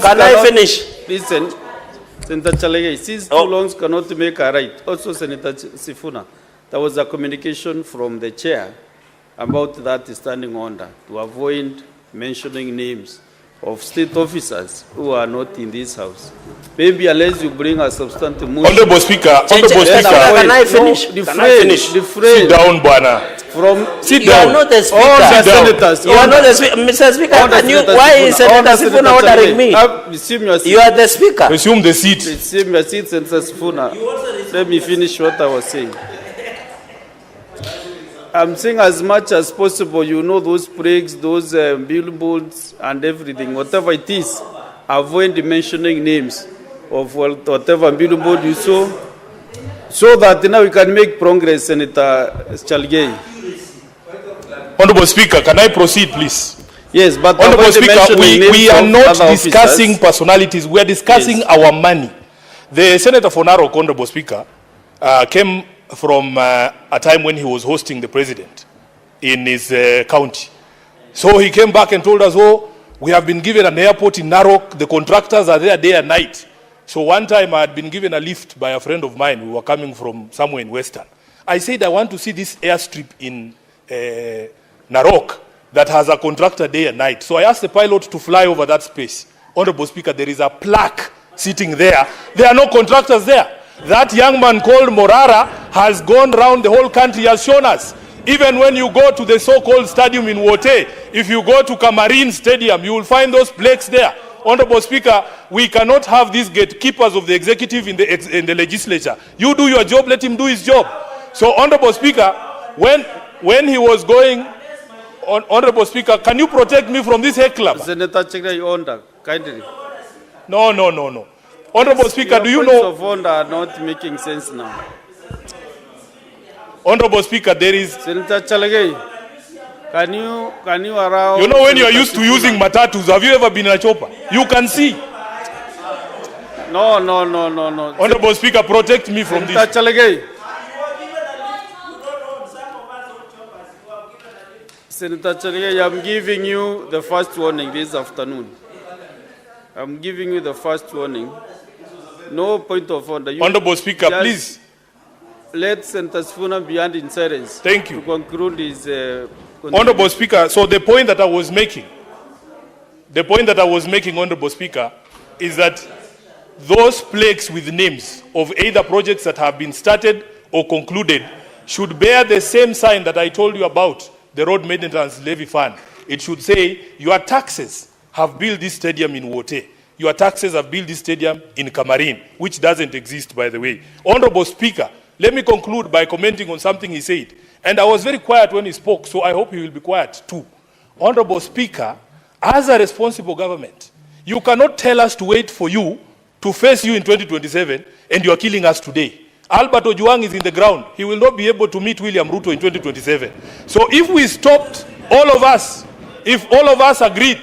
Can I finish? Listen, Senator Chalege, since too long cannot make a right. Also, Senator Sifuna, there was a communication from the chair about that standing order to avoid mentioning names of state officers who are not in this house. Maybe unless you bring a substantive motion. Honorable Speaker, Can I finish? No, Can I finish? Sit down, Bwana. Sit You down. are not the speaker. All the Sit down. senators. You are not the speaker. Mr. Speaker, why is Senator Sifuna ordering me? Resume your seat. You are the speaker. Resume the seat. Resume your seat, Senator Sifuna. Let me finish what I was saying. I'm saying as much as possible, you know, those plagues, those billboards and everything, whatever it is, avoid mentioning names of whatever billboard you saw, so that now we can make progress, Senator Chalege. Honorable Speaker, can I proceed, please? Yes, but Honorable Speaker, we are not discussing officers. personalities. We are discussing our money. The Senator for Narok, Honorable Speaker, came from a time when he was hosting the president in his county. So he came back and told us, oh, we have been given an airport in Narok. The contractors are there day and night. So one time I had been given a lift by a friend of mine. We were coming from somewhere in Western. I said, I want to see this airstrip in Narok that has a contractor day and night. So I asked the pilot to fly over that space. Honorable Speaker, there is a plaque sitting there. There are no contractors there. That young man called Morara has gone around the whole country, has shown us. Even when you go to the so-called stadium in Wote, if you go to Camarine Stadium, you will find those plaques there. Honorable Speaker, we cannot have these gatekeepers of the executive in the legislature. You do your job, let him do his job. So, Honorable Speaker, when he was going, Honorable Speaker, can you protect me from this heckler? Senator Chalege, you order, kindly. No. Honorable Speaker, Your do you points know? of order are not making sense now. Honorable Speaker, there is. Senator Chalege, can you allow? You know when you are used to using matatus, have you ever been in a chopper? You can see. No. Honorable Speaker, protect me from Senator this. Chalege. Senator Chalege, I'm giving you the first warning this afternoon. I'm giving you the first warning. No point of order. Honorable Speaker, please. Let Senator Sifuna be hand in silence. Thank you. To conclude his. Honorable Speaker, so the point that I was making, Honorable Speaker, is that those plaques with names of either projects that have been started or concluded should bear the same sign that I told you about, the Road Maintenance Levy Fund. It should say, your taxes have built this stadium in Wote. Your taxes have built this stadium in Camarine, which doesn't exist, by the way. Honorable Speaker, let me conclude by commenting on something he said. And I was very quiet when he spoke, so I hope he will be quiet too. Honorable Speaker, as a responsible government, you cannot tell us to wait for you to face you in 2027 and you are killing us today. Albert Ojwang is in the ground. He will not be able to meet William Ruto in 2027. So if we stopped, all of us, if all of us agreed,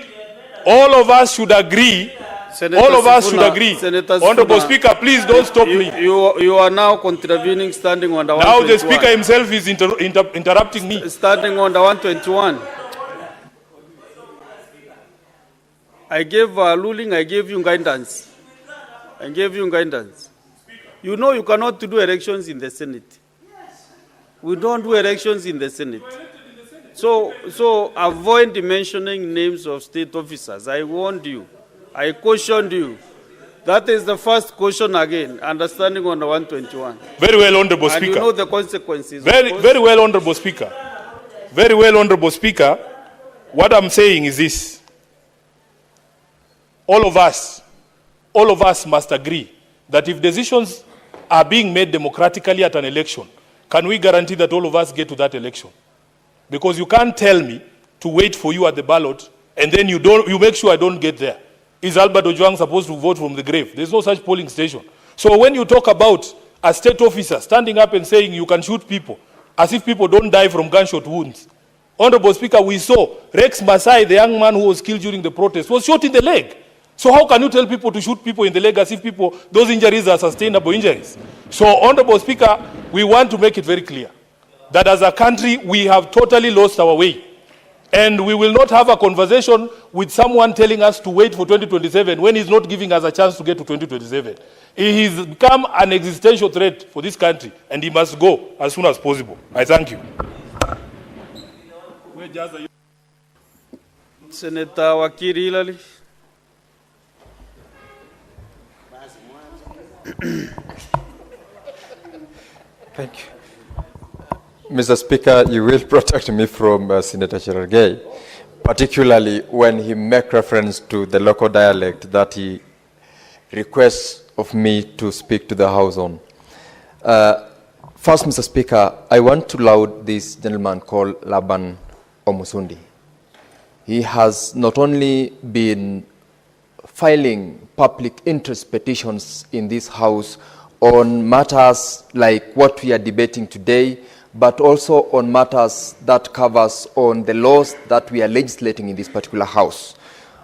all of us should agree. Senator all of Sifuna, us should agree. Senator Honorable Sifuna, Speaker, please don't stop me. You are now contravening standing on the 121. Now the Speaker himself is interrupting me. Standing on the 121. I gave a ruling, I gave you guidance. You know you cannot do elections in the Senate. We don't do elections in the Senate. So avoid mentioning names of state officers. I warned you. I cautioned you. That is the first caution again, understanding on the 121. Very well, Honorable Speaker. And you know the consequences. Very well, Honorable Speaker. Very well, Honorable Speaker. What I'm saying is this. All of us must agree that if decisions are being made democratically at an election, can we guarantee that all of us get to that election? Because you can't tell me to wait for you at the ballot and then you make sure I don't get there. Is Albert Ojwang supposed to vote from the grave? There's no such polling station. So when you talk about a state officer standing up and saying you can shoot people, as if people don't die from gunshot wounds. Honorable Speaker, we saw Rex Masai, the young man who was killed during the protest, was shot in the leg. So how can you tell people to shoot people in the leg as if those injuries are sustainable injuries? So, Honorable Speaker, we want to make it very clear that as a country, we have totally lost our way. And we will not have a conversation with someone telling us to wait for 2027 when he's not giving us a chance to get to 2027. He has become an existential threat for this country, and he must go as soon as possible. I thank you. Senator Wakiri Hilali. Thank you. Mr. Speaker, you will protect me from Senator Cherargei, particularly when he makes reference to the local dialect that he requests of me to speak to the House on. First, Mr. Speaker, I want to laud this gentleman called Laban Omusundi. He has not only been filing public interest petitions in this House on matters like what we are debating today, but also on matters that covers on the laws that we are legislating in this particular House.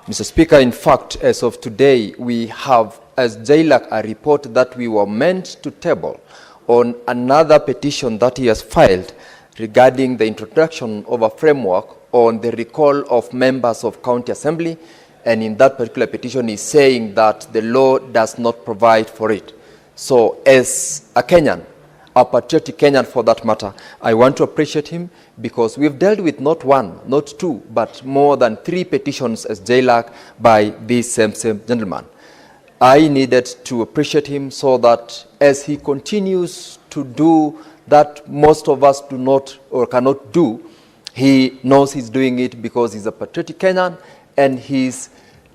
Mr. Speaker, in fact, as of today, we have, as JLAC, a report that we were meant to table on another petition that he has filed regarding the introduction of a framework on the recall of members of county assembly, and in that particular petition is saying that the law does not provide for it. So as a Kenyan, a patriotic Kenyan for that matter, I want to appreciate him because we've dealt with not one, not two, but more than 3 petitions as JLAC by this same gentleman. I needed to appreciate him so that as he continues to do that most of us do not or cannot do, he knows he's doing it because he's a patriotic Kenyan and he's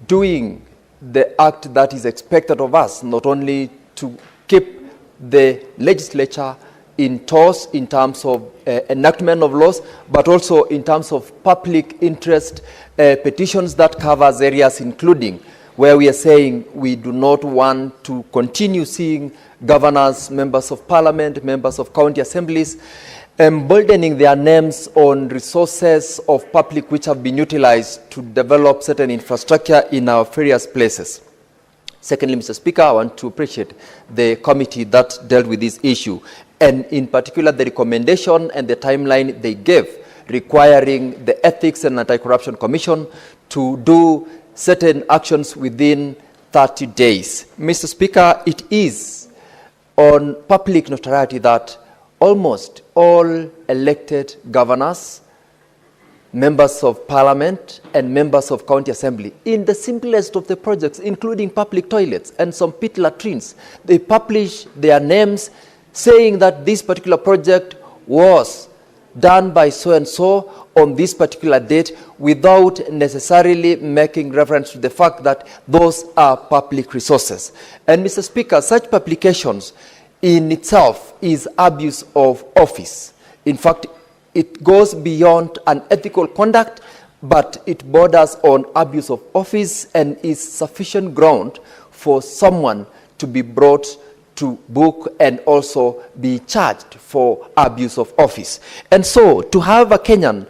doing the act that is expected of us, not only to keep the legislature in toss in terms of enactment of laws, but also in terms of public interest petitions that covers areas including where we are saying we do not want to continue seeing governors, members of parliament, members of county assemblies emboldening their names on resources of public which have been utilized to develop certain infrastructure in our various places. Secondly, Mr. Speaker, I want to appreciate the committee that dealt with this issue, and in particular the recommendation and the timeline they gave requiring the Ethics and Anti-Corruption Commission to do certain actions within 30 days. Mr. Speaker, it is on public notoriety that almost all elected governors, members of parliament, and members of county assembly, in the simplest of the projects, including public toilets and some pit latrines, they publish their names saying that this particular project was done by so-and-so on this particular date without necessarily making reference to the fact that those are public resources. And Mr. Speaker, such publications in itself is abuse of office. In fact, it goes beyond unethical conduct, but it borders on abuse of office and is sufficient ground for someone to be brought to book and also be charged for abuse of office. And so to have a Kenyan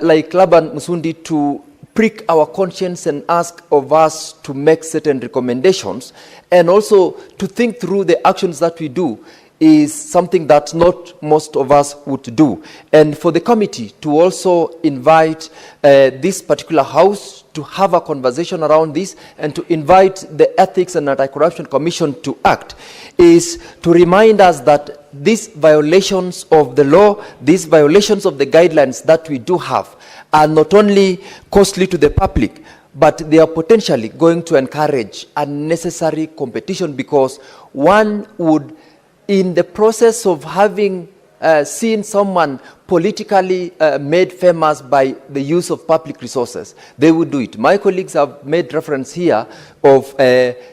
like Laban Musundi to prick our conscience and ask of us to make certain recommendations and also to think through the actions that we do is something that not most of us would do. And for the committee to also invite this particular house to have a conversation around this and to invite the Ethics and Anti-Corruption Commission to act is to remind us that these violations of the law, these violations of the guidelines that we do have are not only costly to the public, but they are potentially going to encourage unnecessary competition because one would, in the process of having seen someone politically made famous by the use of public resources, they would do it. My colleagues have made reference here of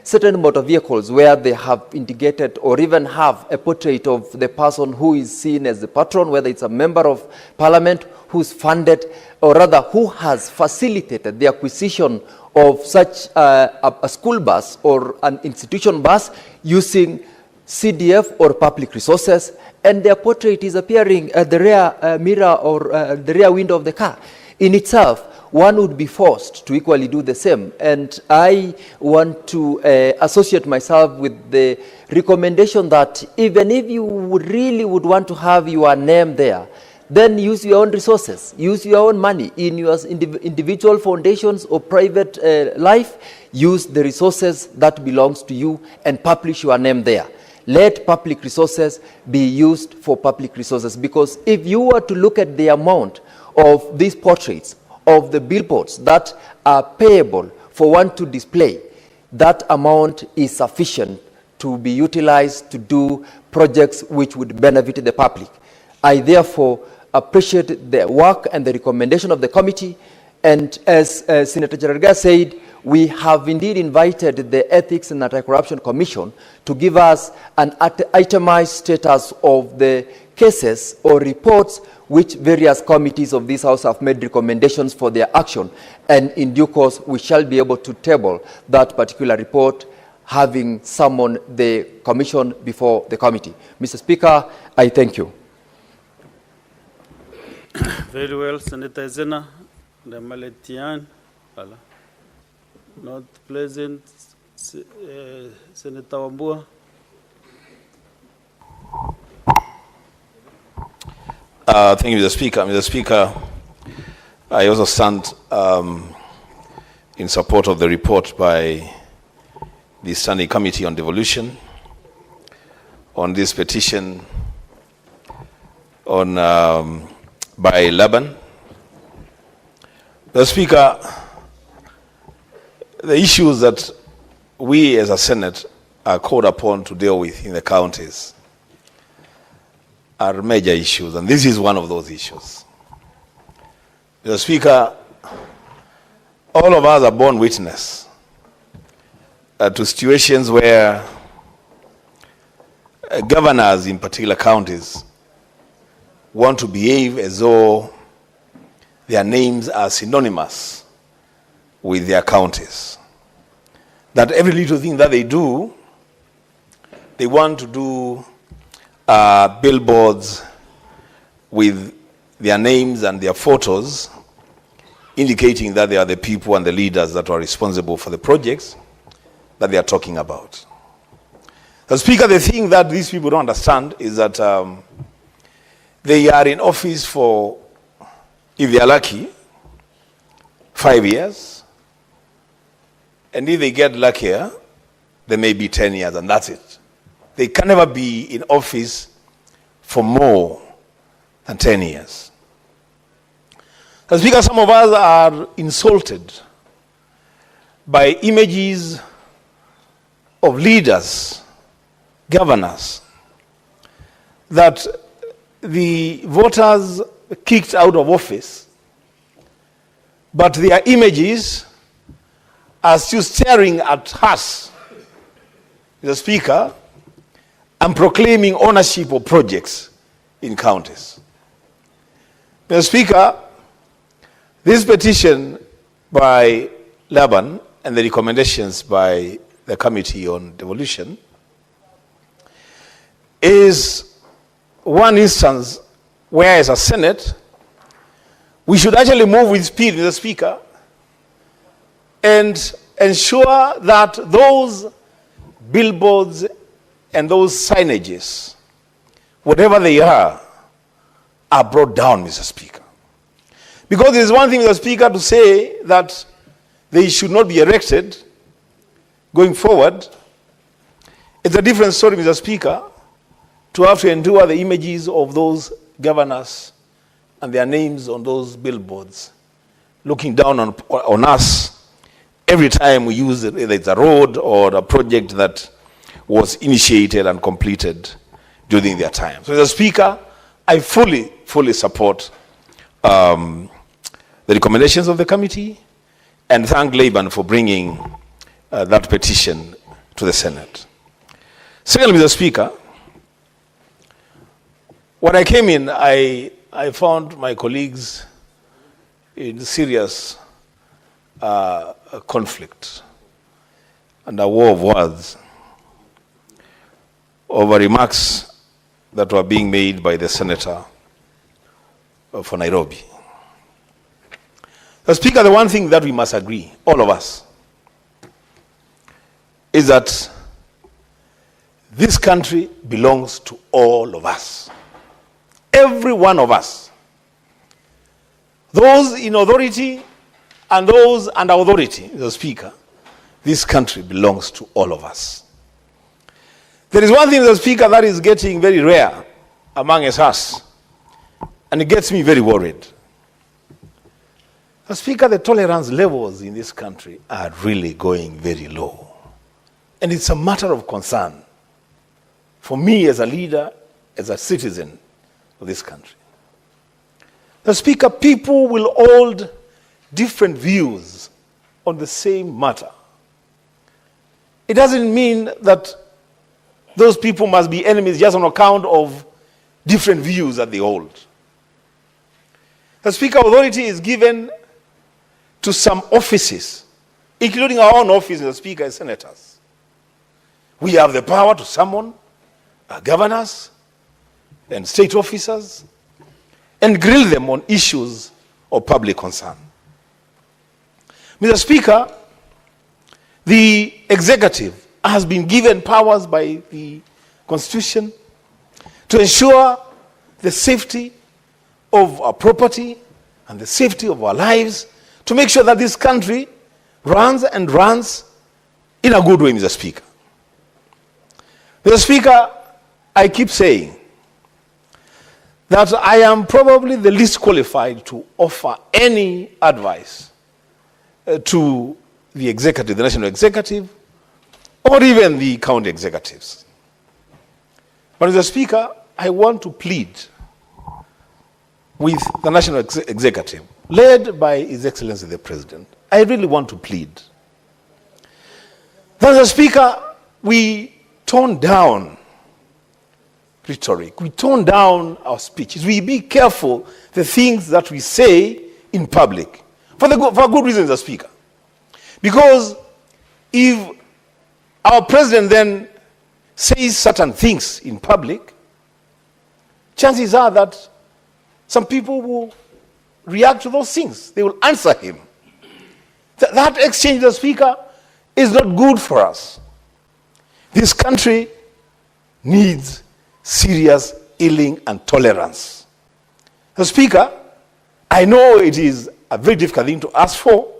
certain motor vehicles where they have indicated or even have a portrait of the person who is seen as the patron, whether it's a member of parliament who's funded or rather who has facilitated the acquisition of such a school bus or an institution bus using CDF or public resources, and their portrait is appearing at the rear mirror or the rear window of the car. In itself, one would be forced to equally do the same. And I want to associate myself with the recommendation that even if you really would want to have your name there, then use your own resources, use your own money in your individual foundations or private life. Use the resources that belongs to you and publish your name there. Let public resources be used for public resources, because if you were to look at the amount of these portraits of the billboards that are payable for one to display, that amount is sufficient to be utilized to do projects which would benefit the public. I therefore appreciate the work and the recommendation of the committee, and as Senator Cherargei said, we have indeed invited the Ethics and Anti-Corruption Commission to give us an itemized status of the cases or reports which various committees of this House have made recommendations for their action. And in due course, we shall be able to table that particular report, having summoned the commission before the committee. Mr. Speaker, I thank you. Very well, Senator Zena, the Maletian. Not present, Senator Wambua. Thank you, Mr. Speaker. Mr. Speaker, I also stand in support of the report by the Standing Committee on Devolution on this petition on by Laban. Mr. Speaker, the issues that we as a Senate are called upon to deal with in the counties are major issues, and this is one of those issues. Mr. Speaker, all of us are born witness to situations where governors in particular counties want to behave as though their names are synonymous with their counties. That every little thing that they do, they want to do billboards with their names and their photos, indicating that they are the people and the leaders that are responsible for the projects that they are talking about. The Speaker, the thing that these people don't understand is that they are in office for, if they are lucky, 5 years. And if they get luckier, they may be 10 years, and that's it. They can never be in office for more than 10 years. As Speaker, some of us are insulted by images of leaders, governors, that the voters kicked out of office, but their images are still staring at us, Mr. Speaker, and proclaiming ownership of projects in counties. Mr. Speaker, this petition by Laban and the recommendations by the Committee on Devolution is one instance where, as a Senate, we should actually move with speed, Mr. Speaker, and ensure that those billboards and those signages, whatever they are brought down, Mr. Speaker. Because there's one thing, Mr. Speaker, to say that they should not be erected going forward. It's a different story, Mr. Speaker, to have to endure the images of those governors and their names on those billboards, looking down on us every time we use it, whether it's a road or a project that was initiated and completed during their time. So, Mr. Speaker, I fully support the recommendations of the committee and thank Laban for bringing that petition to the Senate. Secondly, Mr. Speaker, when I came in, I found my colleagues in serious conflict and a war of words over remarks that were being made by the senator for Nairobi. The Speaker, the one thing that we must agree, all of us, is that this country belongs to all of us. Every one of us those in authority and those under authority, Mr. Speaker, this country belongs to all of us. There is one thing, Mr. Speaker, that is getting very rare among us, and it gets me very worried. Mr. Speaker, the tolerance levels in this country are really going very low. And it's a matter of concern for me as a leader, as a citizen of this country. Mr. Speaker, people will hold different views on the same matter. It doesn't mean that those people must be enemies just on account of different views that they hold. The Speaker, authority is given to some offices, including our own office, the Speaker, as senators. We have the power to summon governors and state officers and grill them on issues of public concern. Mr. Speaker, the executive has been given powers by the Constitution to ensure the safety of our property and the safety of our lives, to make sure that this country runs and runs in a good way, Mr. Speaker. Mr. Speaker, I keep saying that I am probably the least qualified to offer any advice to the executive, the national executive, or even the county executives. But Mr. Speaker, I want to plead with the national executive, led by His Excellency the President. I really want to plead. Mr. Speaker, we tone down rhetoric. We tone down our speeches. We be careful the things that we say in public for good reasons, Mr. Speaker. Because if our president then says certain things in public, chances are that some people will react to those things. They will answer him. That exchange, Mr. Speaker, is not good for us. This country needs serious healing and tolerance. Mr. Speaker, I know it is a very difficult thing to ask for,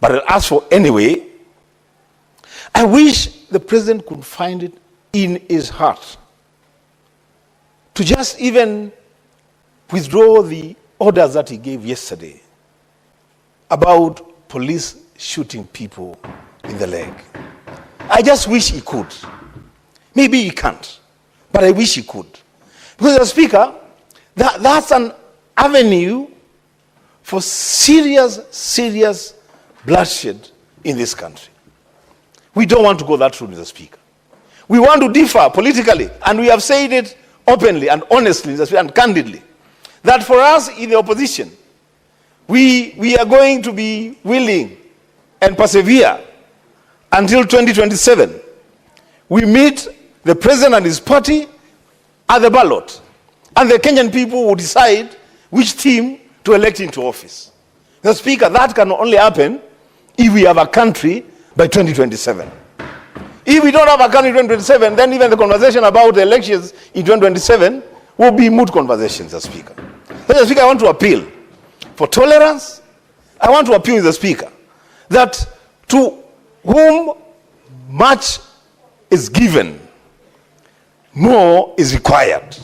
but I'll ask for anyway. I wish the president could find it in his heart to just even withdraw the orders that he gave yesterday about police shooting people in the leg. I just wish he could. Maybe he can't, but I wish he could. Because, Mr. Speaker, that's an avenue for serious bloodshed in this country. We don't want to go that route, Mr. Speaker. We want to differ politically, and we have said it openly and honestly, Mr. Speaker, and candidly, that for us in the opposition, we are going to be willing and persevere until 2027. We meet the president and his party at the ballot, and the Kenyan people will decide which team to elect into office. Mr. Speaker, that can only happen if we have a country by 2027. If we don't have a country in 2027, then even the conversation about the elections in 2027 will be moot conversations, Mr. Speaker. Mr. Speaker, I want to appeal for tolerance. I want to appeal, Mr. Speaker, that to whom much is given, more is required.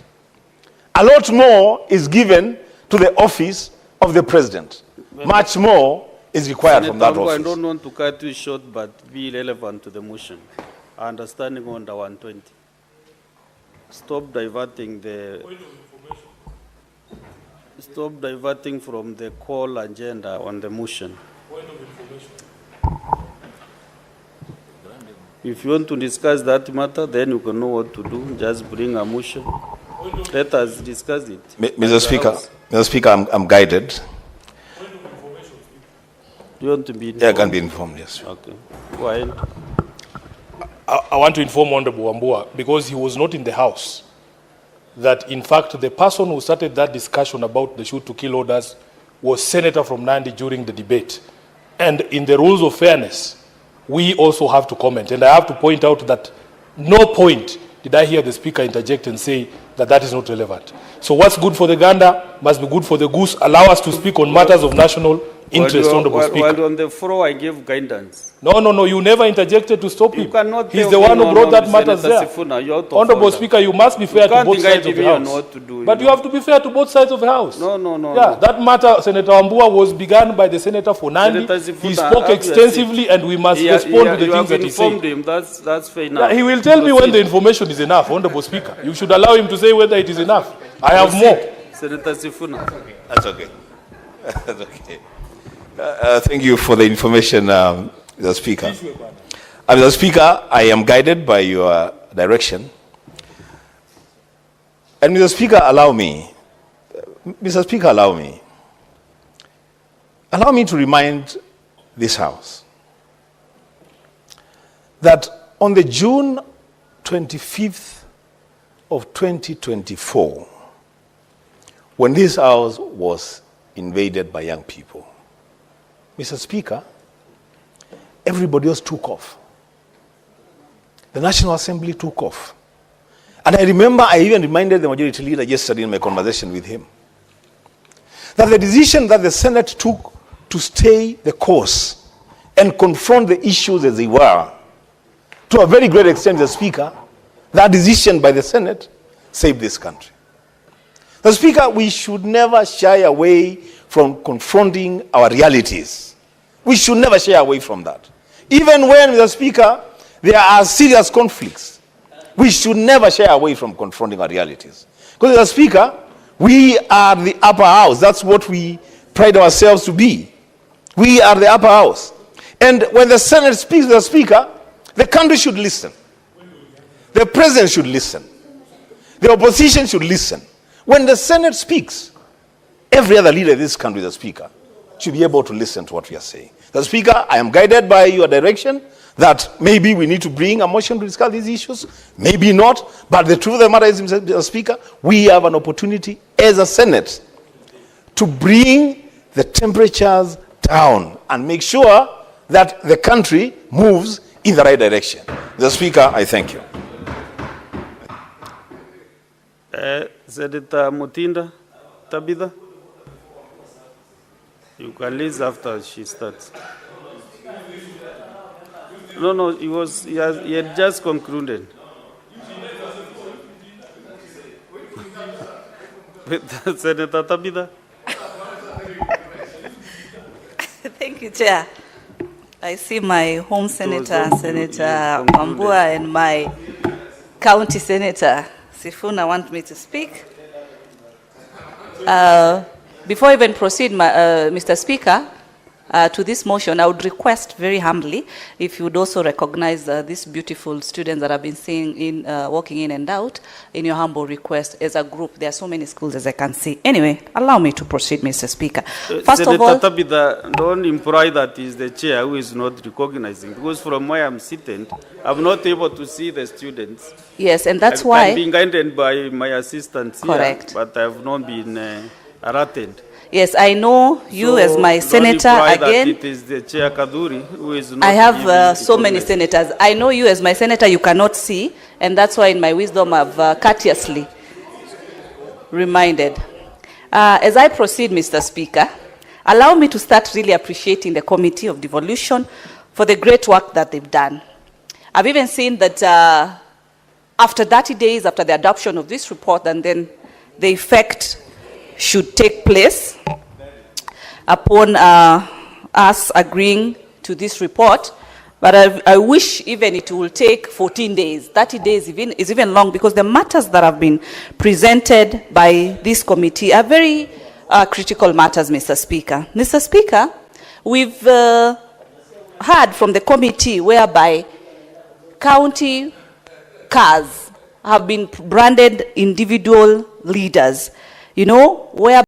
A lot more is given to the office of the president. Much more is required Senator from that Odinga, office. I don't want to cut you short, but be relevant to the motion. Understanding under 120. Stop diverting Stop diverting from the call agenda on the motion. If you want to discuss that matter, then you can know what to do. Just bring a motion. Let us discuss it. Mr. Speaker, I'm guided. Do you want to be informed? Yeah, I can be informed, yes. Okay. Go ahead. I want to inform Honorable Wambua, because he was not in the House, that in fact the person who started that discussion about the shoot to kill orders was Senator from Nandi during the debate. And in the rules of fairness, we also have to comment. And I have to point out that no point did I hear the Speaker interject and say that is not relevant. So what's good for the gander must be good for the goose. Allow us to speak on matters of national interest, Honorable Speaker. While on the floor, I gave guidance. No, you never interjected to stop him. You cannot He's tell the me one who brought that Senator matters there. Sifuna, you're out of Honorable order. Speaker, you must be fair to both sides of the House. What to do, But you have to be fair to both sides of the House. No. Yeah, that matter, Senator Ambua, was begun by the Senator Fonandi. Senator Sifuna, He spoke extensively, and we must respond to the things that he said. Him. That's fair enough. Yeah, he will tell me when the information is enough, Honorable Speaker. You should allow him to say whether it is enough. I have more. Senator Sifuna. That's okay. That's okay. Thank you for the information, Mr. Speaker. Mr. Speaker, I am guided by your direction. And Mr. Speaker, allow me to remind this House that on the June 25th of 2024, when this House was invaded by young people, Mr. Speaker, everybody else took off. The National Assembly took off. And I remember I even reminded the Majority Leader yesterday in my conversation with him that the decision that the Senate took to stay the course and confront the issues as they were, to a very great extent, Mr. Speaker, that decision by the Senate saved this country. Mr. Speaker, we should never shy away from confronting our realities. We should never shy away from that. Even when, Mr. Speaker, there are serious conflicts, we should never shy away from confronting our realities. Because, Mr. Speaker, we are the upper house. That's what we pride ourselves to be. We are the upper house. And when the Senate speaks, Mr. Speaker, the country should listen. The President should listen. The opposition should listen. When the Senate speaks, every other leader in this country, the Speaker, should be able to listen to what we are saying. The Speaker, I am guided by your direction that maybe we need to bring a motion to discuss these issues, maybe not, but the truth of the matter is, Mr. Speaker, we have an opportunity as a Senate to bring the temperatures down and make sure that the country moves in the right direction. Mr. Speaker, I thank you. Senator Mutinda, Tabitha, you can leave after she starts. No, he had just concluded. Senator Tabitha. Thank you, Chair. I see my home senator, Senator Ambua, and my county senator, Sifuna, want me to speak. Before I even proceed, Mr. Speaker, to this motion, I would request very humbly if you would also recognize these beautiful students that I've been seeing walking in and out in your humble request as a group. There are so many schools as I can see. Anyway, allow me to proceed, Mr. Speaker. First Senator of all, Tabitha, don't imply that is the chair who is not recognizing, because from where I'm sitting, I'm not able to see the students. yes, and that's why. I'm being guided by my assistants Correct. here, but I have not been alerted. Yes, I know you So as my senator don't imply again. that it is the chair Kaduri who is not. I have giving so many recognition. senators. I know you as my senator you cannot see, and that's why in my wisdom I've courteously reminded. As I proceed, Mr. Speaker, allow me to start really appreciating the Committee of Devolution for the great work that they've done. I've even seen that after 30 days after the adoption of this report, and then the effect should take place upon us agreeing to this report. But I wish even it will take 14 days. 30 days is even long, because the matters that have been presented by this committee are very critical matters, Mr. Speaker. Mr. Speaker, we've heard from the committee whereby county cars have been branded individual leaders, you know, where